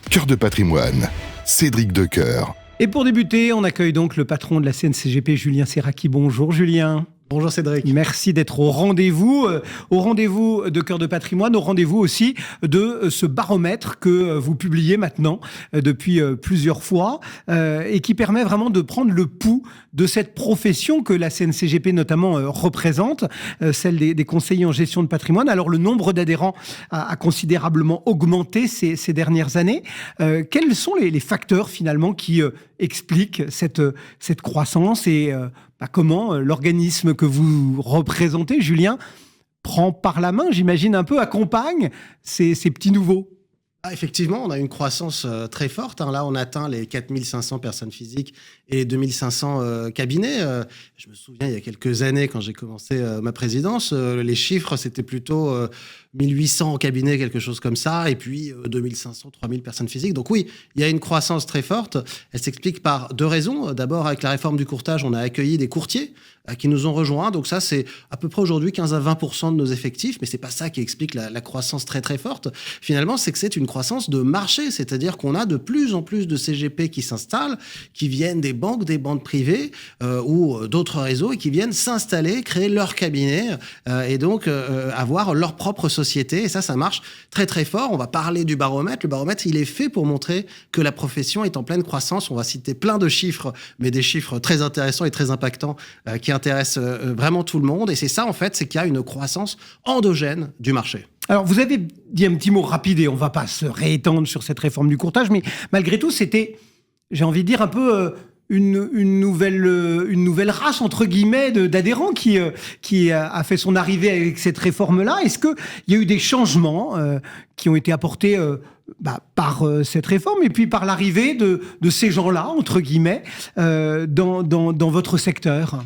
Cœur de patrimoine, Cédric Decoeur. Et pour débuter, on accueille donc le patron de la CNCGP, Julien Serraki. Bonjour Julien. Bonjour Cédric. Merci d'être au rendez-vous de Cœur de patrimoine, au rendez-vous aussi de ce baromètre que vous publiez maintenant depuis plusieurs fois et qui permet vraiment de prendre le pouls de cette profession que la CNCGP notamment représente, celle des conseillers en gestion de patrimoine. Alors le nombre d'adhérents a considérablement augmenté ces dernières années. Quels sont les facteurs finalement qui expliquent cette croissance et comment l'organisme que vous représentez, Julien, prend par la main, j'imagine un peu, accompagne ces petits nouveaux? Effectivement, on a une croissance très forte. Là, on atteint les 4500 personnes physiques et les 2500 cabinets. Je me souviens, il y a quelques années, quand j'ai commencé ma présidence, les chiffres, c'était plutôt 1800 cabinets, quelque chose comme ça, et puis 2500, 3000 personnes physiques. Donc oui, il y a une croissance très forte. Elle s'explique par deux raisons. D'abord, avec la réforme du courtage, on a accueilli des courtiers qui nous ont rejoints. Donc ça, c'est à peu près aujourd'hui 15 à 20% de nos effectifs, mais c'est pas ça qui explique la croissance très très forte. Finalement, c'est que c'est une croissance de marché, c'est-à-dire qu'on a de plus en plus de CGP qui s'installent, qui viennent des banques privées ou d'autres réseaux et qui viennent s'installer, créer leur cabinet et donc avoir leur propre société. Et ça marche très très fort. On va parler du baromètre. Le baromètre, il est fait pour montrer que la profession est en pleine croissance. On va citer plein de chiffres, mais des chiffres très intéressants et très impactants qui intéressent vraiment tout le monde. Et c'est ça, en fait, c'est qu'il y a une croissance endogène du marché. Alors, vous avez dit un petit mot rapide et on ne va pas se réétendre sur cette réforme du courtage, mais malgré tout, c'était, j'ai envie de dire, un peu une nouvelle race, entre guillemets, d'adhérents qui a fait son arrivée avec cette réforme-là. Est-ce qu'il y a eu des changements qui ont été apportés par cette réforme et puis par l'arrivée de ces gens-là, entre guillemets, dans votre secteur ?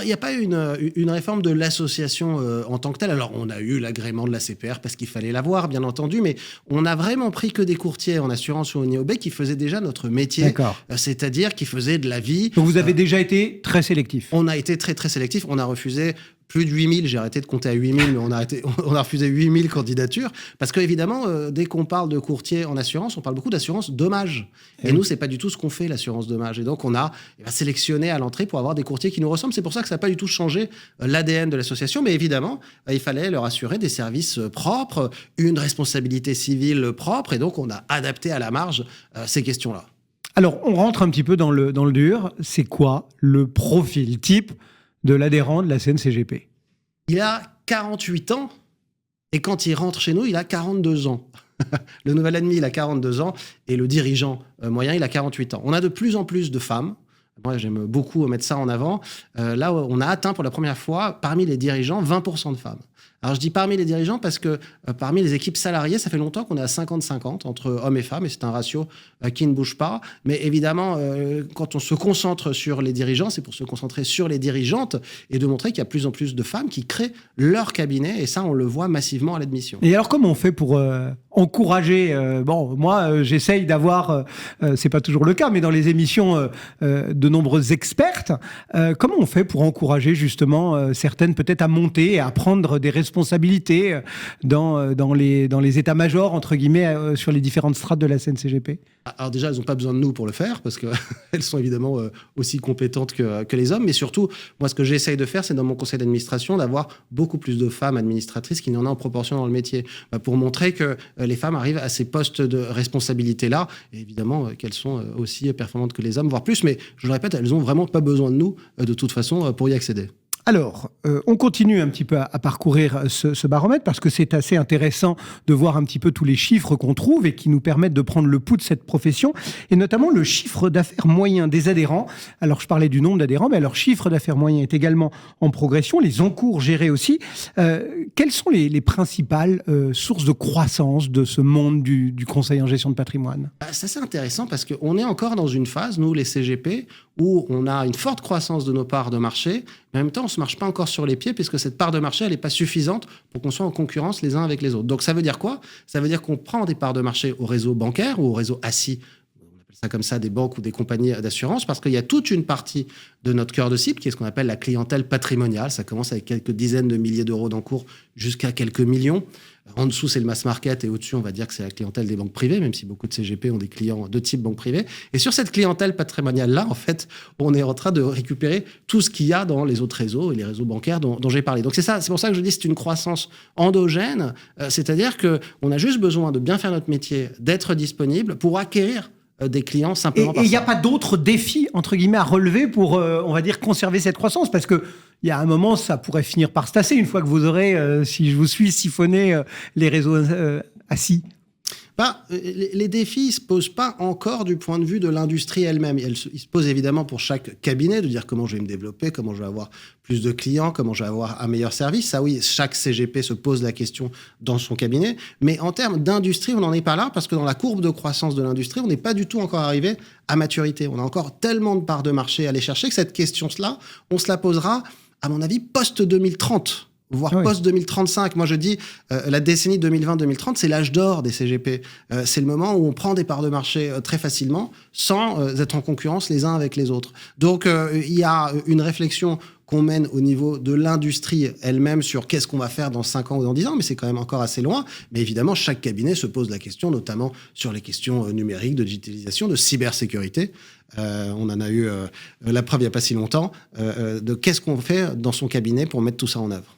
Il n'y a pas une réforme de l'association en tant que telle. Alors, on a eu l'agrément de la CPR parce qu'il fallait l'avoir, bien entendu, mais on a vraiment pris que des courtiers en assurance ou en IOB qui faisaient déjà notre métier. D'accord. C'est-à-dire qui faisaient de la vie. Donc, vous avez déjà été très sélectif. On a été très, très sélectif. On a refusé plus de 8000, j'ai arrêté de compter à 8000, mais on a refusé 8000 candidatures. Parce qu'évidemment, dès qu'on parle de courtier en assurance, on parle beaucoup d'assurance dommage. Et nous, c'est pas du tout ce qu'on fait, l'assurance dommage. Et donc, on a sélectionné à l'entrée pour avoir des courtiers qui nous ressemblent. C'est pour ça que ça n'a pas du tout changé l'ADN de l'association. Mais évidemment, il fallait leur assurer des services propres, une responsabilité civile propre. Et donc, on a adapté à la marge ces questions-là. Alors, on rentre un petit peu dans le dur. C'est quoi le profil type de l'adhérent de la CNCGP? Il a 48 ans et quand il rentre chez nous, il a 42 ans. Le nouvel admis, il a 42 ans et le dirigeant moyen, il a 48 ans. On a de plus en plus de femmes. Moi, j'aime beaucoup mettre ça en avant. Là, on a atteint pour la première fois, parmi les dirigeants, 20% de femmes. Alors, je dis parmi les dirigeants parce que parmi les équipes salariées, ça fait longtemps qu'on est à 50-50 entre hommes et femmes, et c'est un ratio qui ne bouge pas. Mais évidemment, quand on se concentre sur les dirigeants, c'est pour se concentrer sur les dirigeantes et de montrer qu'il y a de plus en plus de femmes qui créent leur cabinet, et ça, on le voit massivement à l'admission. Et alors, comment on fait pour encourager moi, j'essaye d'avoir, c'est pas toujours le cas, mais dans les émissions, de nombreuses expertes, comment on fait pour encourager justement certaines peut-être à monter et à prendre des responsabilités dans les états-majors, entre guillemets, sur les différentes strates de la CNCGP? Alors déjà, elles n'ont pas besoin de nous pour le faire, parce qu'elles sont évidemment aussi compétentes que les hommes. Mais surtout, moi, ce que j'essaye de faire, c'est dans mon conseil d'administration, d'avoir beaucoup plus de femmes administratrices qu'il n'y en a en proportion dans le métier, pour montrer que les femmes arrivent à ces postes de responsabilité-là, et évidemment qu'elles sont aussi performantes que les hommes, voire plus. Mais je le répète, elles n'ont vraiment pas besoin de nous, de toute façon, pour y accéder. Alors, on continue un petit peu à parcourir ce baromètre parce que c'est assez intéressant de voir un petit peu tous les chiffres qu'on trouve et qui nous permettent de prendre le pouls de cette profession, et notamment le chiffre d'affaires moyen des adhérents. Alors, je parlais du nombre d'adhérents, mais leur chiffre d'affaires moyen est également en progression, les encours gérés aussi. Quelles sont les principales sources de croissance de ce monde du conseil en gestion de patrimoine? Ça, c'est intéressant parce qu'on est encore dans une phase, nous, les CGP, où on a une forte croissance de nos parts de marché, mais en même temps, on ne se marche pas encore sur les pieds puisque cette part de marché, elle n'est pas suffisante pour qu'on soit en concurrence les uns avec les autres. Donc, ça veut dire quoi? Ça veut dire qu'on prend des parts de marché au réseau bancaire ou au réseau assis, appelle ça comme ça, des banques ou des compagnies d'assurance, parce qu'il y a toute une partie de notre cœur de cible qui est ce qu'on appelle la clientèle patrimoniale. Ça commence avec quelques dizaines de milliers d'euros d'encours jusqu'à quelques millions. En dessous, c'est le mass market et au-dessus, on va dire que c'est la clientèle des banques privées, même si beaucoup de CGP ont des clients de type banque privée. Et sur cette clientèle patrimoniale-là, en fait, on est en train de récupérer tout ce qu'il y a dans les autres réseaux et les réseaux bancaires dont j'ai parlé. Donc c'est ça, c'est pour ça que je dis que c'est une croissance endogène, c'est-à-dire qu'on a juste besoin de bien faire notre métier, d'être disponible pour acquérir des clients simplement. Et il n'y a pas d'autres défis, entre guillemets, à relever pour, on va dire, conserver cette croissance? Parce que il y a un moment, ça pourrait finir par se tasser une fois que vous aurez, si je vous suis, siphonné les réseaux assis. Les défis ne se posent pas encore du point de vue de l'industrie elle-même. Ils se posent évidemment pour chaque cabinet, de dire comment je vais me développer, comment je vais avoir plus de clients, comment je vais avoir un meilleur service. Ça oui, chaque CGP se pose la question dans son cabinet. Mais en termes d'industrie, on n'en est pas là, parce que dans la courbe de croissance de l'industrie, on n'est pas du tout encore arrivé à maturité. On a encore tellement de parts de marché à aller chercher que cette question-là, on se la posera, à mon avis, post-2030. Voire post-2035. Moi, je dis, la décennie 2020-2030, c'est l'âge d'or des CGP. C'est le moment où on prend des parts de marché très facilement, sans être en concurrence les uns avec les autres. Donc, il y a une réflexion qu'on mène au niveau de l'industrie elle-même sur qu'est-ce qu'on va faire dans 5 ans ou dans 10 ans, mais c'est quand même encore assez loin. Mais évidemment, chaque cabinet se pose la question, notamment sur les questions numériques, de digitalisation, de cybersécurité. On en a eu la preuve il n'y a pas si longtemps, de qu'est-ce qu'on fait dans son cabinet pour mettre tout ça en œuvre.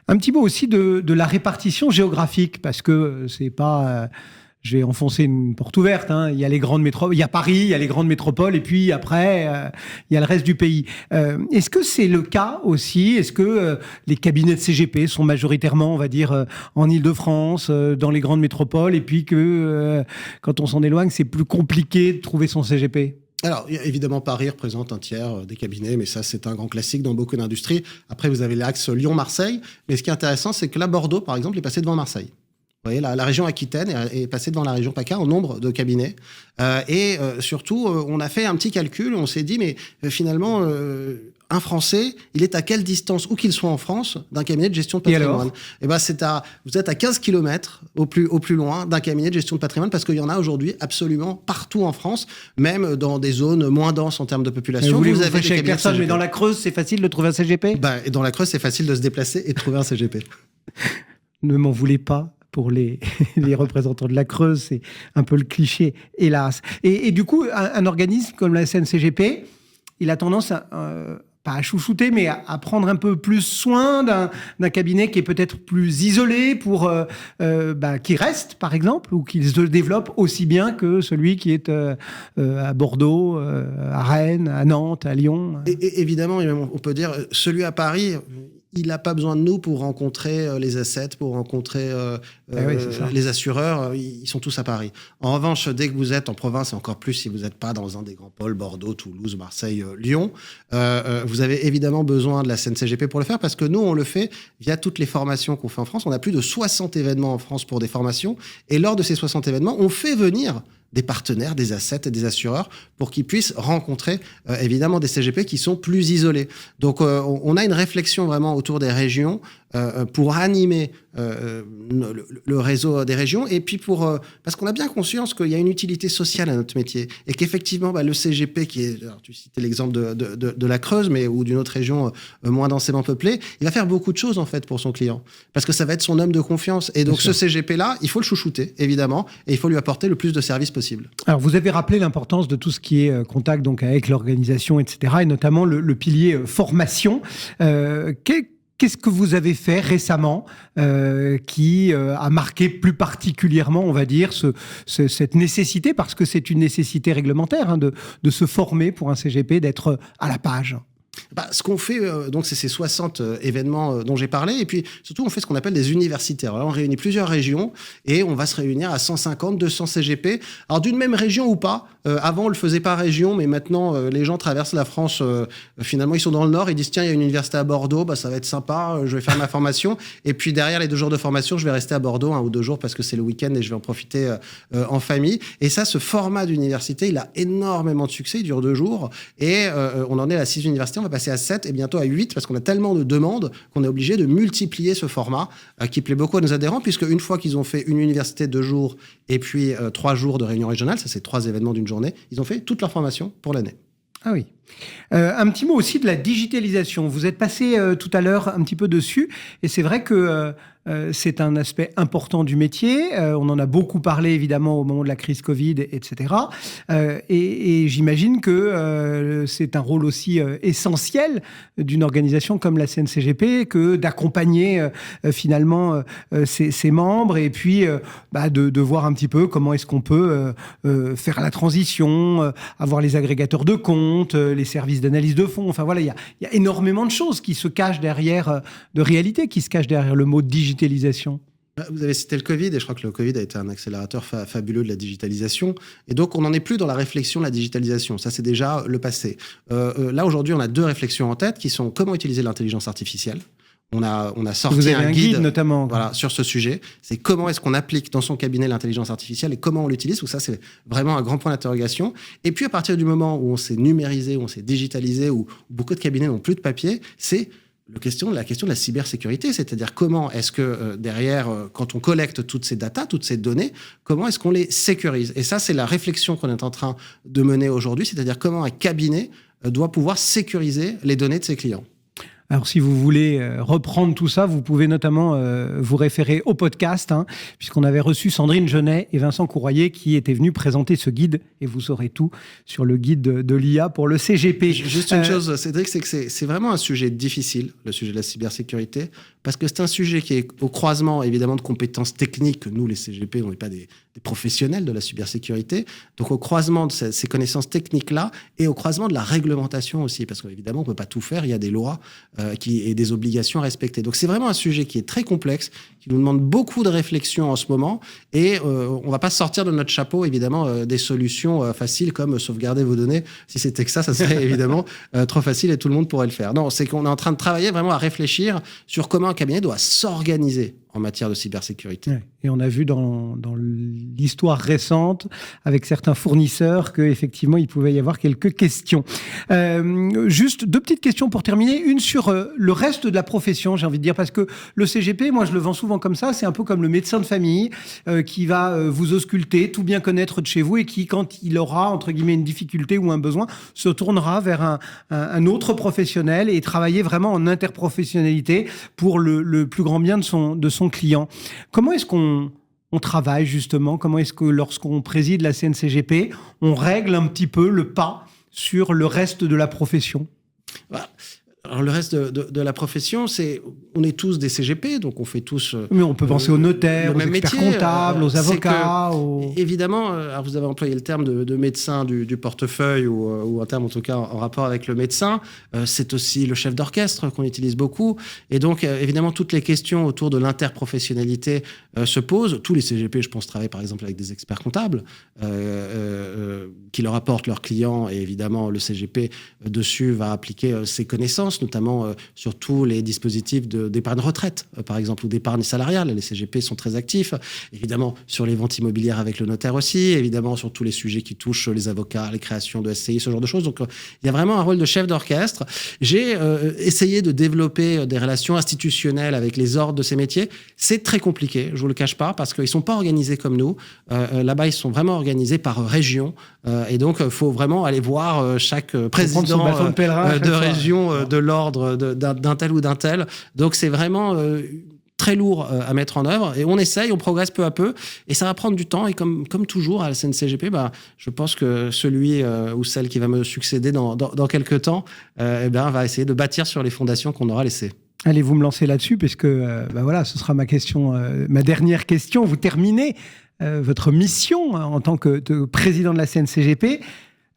Un petit mot aussi de la répartition géographique, parce que c'est pas... je vais enfoncer une porte ouverte. Hein. Il y a les grandes métropoles, il y a Paris, il y a les grandes métropoles, et puis après, il y a le reste du pays. Est-ce que c'est le cas aussi? Est-ce que les cabinets de CGP sont majoritairement, on va dire, en Île-de-France, dans les grandes métropoles, et puis que quand on s'en éloigne, c'est plus compliqué de trouver son CGP? Alors, évidemment, Paris représente un tiers des cabinets, mais ça, c'est un grand classique dans beaucoup d'industries. Après, vous avez l'axe Lyon-Marseille. Mais ce qui est intéressant, c'est que là, Bordeaux, par exemple, est passé devant Marseille. Vous voyez, la région Aquitaine est passée devant la région PACA en nombre de cabinets. Surtout, on a fait un petit calcul. On s'est dit, mais finalement... un Français, il est à quelle distance, où qu'il soit en France, d'un cabinet de gestion de patrimoine? Et ben, vous êtes à 15 km au plus loin d'un cabinet de gestion de patrimoine, parce qu'il y en a aujourd'hui absolument partout en France, même dans des zones moins denses en termes de population. Vous avez des avec personne, mais dans la Creuse, c'est facile de trouver un CGP? Et dans la Creuse, c'est facile de se déplacer et de trouver un CGP. Ne m'en voulez pas pour les représentants de la Creuse, c'est un peu le cliché, hélas. Et du coup, un organisme comme la SNCGP, il a tendance à... pas à chouchouter, mais à prendre un peu plus soin d'un cabinet qui est peut-être plus isolé pour qui reste, par exemple, ou qu'il se développe aussi bien que celui qui est à Bordeaux, à Rennes, à Nantes, à Lyon. Et évidemment, on peut dire, celui à Paris... il n'a pas besoin de nous pour rencontrer les assets, pour rencontrer les assureurs. Ils sont tous à Paris. En revanche, dès que vous êtes en province, et encore plus si vous n'êtes pas dans un des grands pôles, Bordeaux, Toulouse, Marseille, Lyon, vous avez évidemment besoin de la SNCGP pour le faire, parce que nous, on le fait via toutes les formations qu'on fait en France. On a plus de 60 événements en France pour des formations. Et lors de ces 60 événements, on fait venir des partenaires, des assets et des assureurs pour qu'ils puissent rencontrer évidemment des CGP qui sont plus isolés. Donc on a une réflexion vraiment autour des régions pour animer le réseau des régions, et puis parce qu'on a bien conscience qu'il y a une utilité sociale à notre métier, et qu'effectivement le CGP, qui est, alors tu citais l'exemple de la Creuse, mais ou d'une autre région moins densément peuplée, il va faire beaucoup de choses en fait pour son client, parce que ça va être son homme de confiance, et donc ce CGP là, il faut le chouchouter évidemment, et il faut lui apporter le plus de services possible. Alors vous avez rappelé l'importance de tout ce qui est contact donc avec l'organisation, etc., et notamment le pilier formation. Qu'est-ce que vous avez fait récemment qui a marqué plus particulièrement, on va dire, cette nécessité, parce que c'est une nécessité réglementaire, de se former pour un CGP, d'être à la page? Ce qu'on fait, donc, c'est ces 60 événements dont j'ai parlé. Et puis, surtout, on fait ce qu'on appelle des universitaires. Alors là, on réunit plusieurs régions et on va se réunir à 150, 200 CGP. Alors, d'une même région ou pas. Avant, on le faisait par région, mais maintenant, les gens traversent la France. Finalement, ils sont dans le Nord. Ils disent, tiens, il y a une université à Bordeaux. Ça va être sympa. Je vais faire ma formation. Et puis, derrière les 2 jours de formation, je vais rester à Bordeaux 1 ou 2 jours parce que c'est le week-end et je vais en profiter en famille. Et ça, ce format d'université, il a énormément de succès. Il dure 2 jours. Et on en est à la 6 universités. On va passer à 7 et bientôt à 8 parce qu'on a tellement de demandes qu'on est obligé de multiplier ce format qui plaît beaucoup à nos adhérents, puisque une fois qu'ils ont fait une université 2 jours et puis 3 jours de réunion régionale, ça c'est 3 événements d'une journée, ils ont fait toute leur formation pour l'année. Ah oui. Un petit mot aussi de la digitalisation. Vous êtes passé tout à l'heure un petit peu dessus, et c'est vrai que c'est un aspect important du métier. On en a beaucoup parlé évidemment au moment de la crise Covid, etc. Et j'imagine que c'est un rôle aussi essentiel d'une organisation comme la CNCGP que d'accompagner finalement ses membres, et puis de voir un petit peu comment est-ce qu'on peut faire la transition, avoir les agrégateurs de comptes, les services d'analyse de fonds. Enfin voilà, il y a énormément de choses qui se cachent derrière, de réalité qui se cachent derrière le mot digitalisation. Vous avez cité le Covid, et je crois que le Covid a été un accélérateur fabuleux de la digitalisation. Et donc, on n'en est plus dans la réflexion de la digitalisation. Ça, c'est déjà le passé. Là, aujourd'hui, on a 2 réflexions en tête qui sont comment utiliser l'intelligence artificielle. On a sorti Vous avez un guide notamment. Voilà, sur ce sujet. C'est comment est-ce qu'on applique dans son cabinet l'intelligence artificielle et comment on l'utilise. Donc ça, c'est vraiment un grand point d'interrogation. Et puis, à partir du moment où on s'est numérisé, où on s'est digitalisé, où beaucoup de cabinets n'ont plus de papier, c'est la question de la cybersécurité. C'est-à-dire comment est-ce que derrière, quand on collecte toutes ces datas, toutes ces données, comment est-ce qu'on les sécurise. Et ça, c'est la réflexion qu'on est en train de mener aujourd'hui. C'est-à-dire comment un cabinet doit pouvoir sécuriser les données de ses clients. Alors, si vous voulez reprendre tout ça, vous pouvez notamment vous référer au podcast, puisqu'on avait reçu Sandrine Genet et Vincent Courroyer qui étaient venus présenter ce guide, et vous saurez tout sur le guide de l'IA pour le CGP. Juste une chose, Cédric, c'est que c'est vraiment un sujet difficile, le sujet de la cybersécurité, parce que c'est un sujet qui est au croisement, évidemment, de compétences techniques. Nous, les CGP, on n'est pas des professionnels de la cybersécurité. Donc, au croisement de ces connaissances techniques-là et au croisement de la réglementation aussi, parce qu'évidemment, on ne peut pas tout faire. Il y a des lois et des obligations à respecter. Donc, c'est vraiment un sujet qui est très complexe, qui nous demande beaucoup de réflexion en ce moment. Et on ne va pas sortir de notre chapeau, évidemment, des solutions faciles comme sauvegarder vos données. Si c'était que ça serait évidemment trop facile et tout le monde pourrait le faire. Non, c'est qu'on est en train de travailler vraiment à réfléchir sur comment un cabinet doit s'organiser en matière de cybersécurité. Ouais. Et on a vu dans l'histoire récente, avec certains fournisseurs, qu'effectivement, il pouvait y avoir quelques questions. Juste 2 petites questions pour terminer. Une sur le reste de la profession, j'ai envie de dire, parce que le CGP, moi, je le vends souvent comme ça, c'est un peu comme le médecin de famille qui va vous ausculter, tout bien connaître de chez vous, et qui, quand il aura, entre guillemets, une difficulté ou un besoin, se tournera vers un autre professionnel et travailler vraiment en interprofessionnalité pour le plus grand bien de son client. Comment est-ce qu'on travaille justement? Comment est-ce que lorsqu'on préside la CNCGP, on règle un petit peu le pas sur le reste de la profession? Alors, le reste de la profession, on est tous des CGP, donc on fait tous... Mais on peut penser aux notaires, aux experts comptables, aux avocats... Évidemment, alors vous avez employé le terme de médecin du portefeuille, ou un terme en tout cas en rapport avec le médecin. C'est aussi le chef d'orchestre qu'on utilise beaucoup. Et donc, évidemment, toutes les questions autour de l'interprofessionnalité se posent. Tous les CGP, je pense, travaillent par exemple avec des experts comptables qui leur apportent leurs clients. Et évidemment, le CGP, dessus, va appliquer ses connaissances, notamment sur tous les dispositifs d'épargne retraite, par exemple, ou d'épargne salariale. Les CGP sont très actifs. Évidemment, sur les ventes immobilières avec le notaire aussi. Évidemment, sur tous les sujets qui touchent les avocats, les créations de SCI, ce genre de choses. Donc, il y a vraiment un rôle de chef d'orchestre. J'ai essayé de développer des relations institutionnelles avec les ordres de ces métiers. C'est très compliqué, je vous le cache pas, parce qu'ils ne sont pas organisés comme nous. Là-bas, ils sont vraiment organisés par région. Et donc, il faut vraiment aller voir chaque président de région de l'ordre d'un tel ou d'un tel. Donc, c'est vraiment très lourd à mettre en œuvre. Et on essaye, on progresse peu à peu. Et ça va prendre du temps. Et comme toujours à la CNCGP, je pense que celui ou celle qui va me succéder dans quelques temps va essayer de bâtir sur les fondations qu'on aura laissées. Allez, vous me lancez là-dessus, puisque voilà, ce sera ma dernière question. Vous terminez votre mission en tant que président de la CNCGP.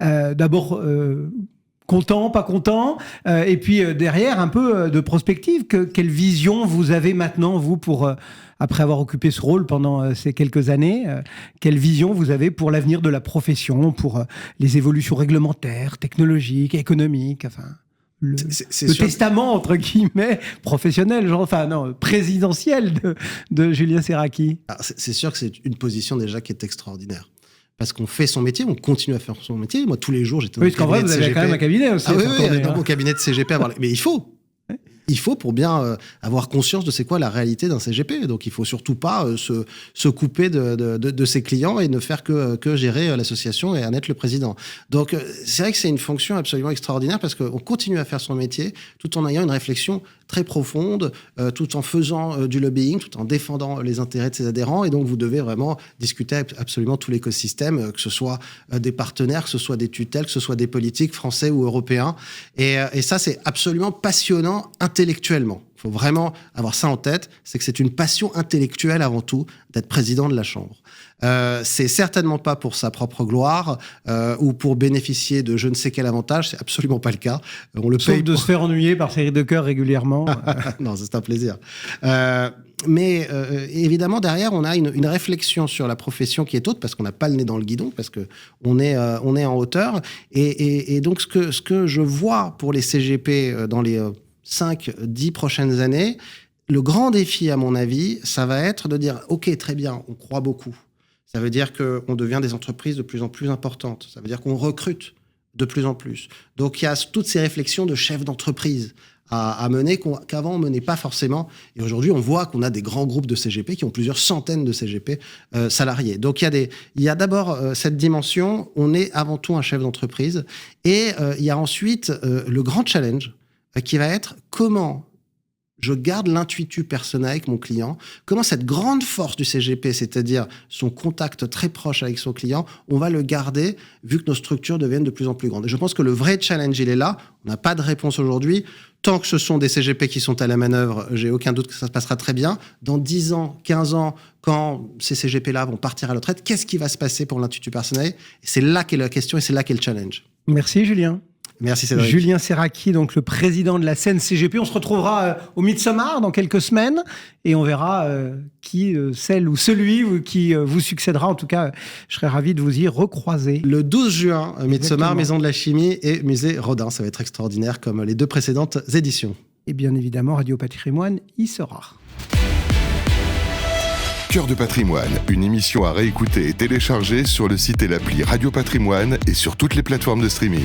D'abord, content, pas content, et puis derrière, un peu de prospective. Quelle vision vous avez maintenant, vous, après avoir occupé ce rôle pendant ces quelques années, quelle vision vous avez pour l'avenir de la profession, pour les évolutions réglementaires, technologiques, économiques, enfin... Le testament, entre guillemets, professionnel, présidentiel de Julien Serracchi. C'est sûr que c'est une position déjà qui est extraordinaire. parce qu'on fait son métier, on continue à faire son métier. Moi, tous les jours, j'étais dans Oui, parce qu'en vrai, vous avez quand même un cabinet aussi. Ah oui, dans mon cabinet de CGP. Mais il faut. Il faut pour bien avoir conscience de c'est quoi la réalité d'un CGP. Donc, il faut surtout pas se couper de ses clients et ne faire que gérer l'association et en être le président. Donc, c'est vrai que c'est une fonction absolument extraordinaire parce qu'on continue à faire son métier tout en ayant une réflexion très profonde, tout en faisant du lobbying, tout en défendant les intérêts de ses adhérents. Et donc, vous devez vraiment discuter avec absolument tout l'écosystème, que ce soit des partenaires, que ce soit des tutelles, que ce soit des politiques français ou européens. Et ça, c'est absolument passionnant intellectuellement. Il faut vraiment avoir ça en tête, c'est que c'est une passion intellectuelle avant tout d'être président de la Chambre. C'est certainement pas pour sa propre gloire ou pour bénéficier de je ne sais quel avantage, c'est absolument pas le cas. On le Sauf paye de se faire ennuyer par Cédric Decoeur régulièrement. Non, c'est un plaisir. Mais évidemment, derrière, on a une réflexion sur la profession qui est haute, parce qu'on n'a pas le nez dans le guidon, parce qu'on est en hauteur. Et donc, ce que je vois pour les CGP dans les 5-10 prochaines années, le grand défi, à mon avis, ça va être de dire « Ok, très bien, on croit beaucoup. Ça veut dire qu'on devient des entreprises de plus en plus importantes. Ça veut dire qu'on recrute de plus en plus. Donc, il y a toutes ces réflexions de chefs d'entreprise à mener qu'avant, on ne menait pas forcément. Et aujourd'hui, on voit qu'on a des grands groupes de CGP qui ont plusieurs centaines de CGP salariés. Donc, il y a d'abord cette dimension. On est avant tout un chef d'entreprise. Et il y a ensuite le grand challenge qui va être comment je garde l'intuitu personnel avec mon client, comment cette grande force du CGP, c'est-à-dire son contact très proche avec son client, on va le garder vu que nos structures deviennent de plus en plus grandes. Et je pense que le vrai challenge, il est là. On n'a pas de réponse aujourd'hui. Tant que ce sont des CGP qui sont à la manœuvre, j'ai aucun doute que ça se passera très bien. Dans 10 ans, 15 ans, quand ces CGP-là vont partir à la retraite, qu'est-ce qui va se passer pour l'intuitu personnel ? Et c'est là qu'est la question et c'est là qu'est le challenge. Merci Julien. Merci Cédric. Julien Serracchi, donc le président de la scène CGP. On se retrouvera au Midsommar dans quelques semaines et on verra qui, celle ou celui qui vous succédera. En tout cas, je serais ravi de vous y recroiser. Le 12 juin, Midsommar, Maison de la Chimie et Musée Rodin. Ça va être extraordinaire comme les 2 précédentes éditions. Et bien évidemment, Radio Patrimoine y sera. Cœur de patrimoine, une émission à réécouter et télécharger sur le site et l'appli Radio Patrimoine et sur toutes les plateformes de streaming.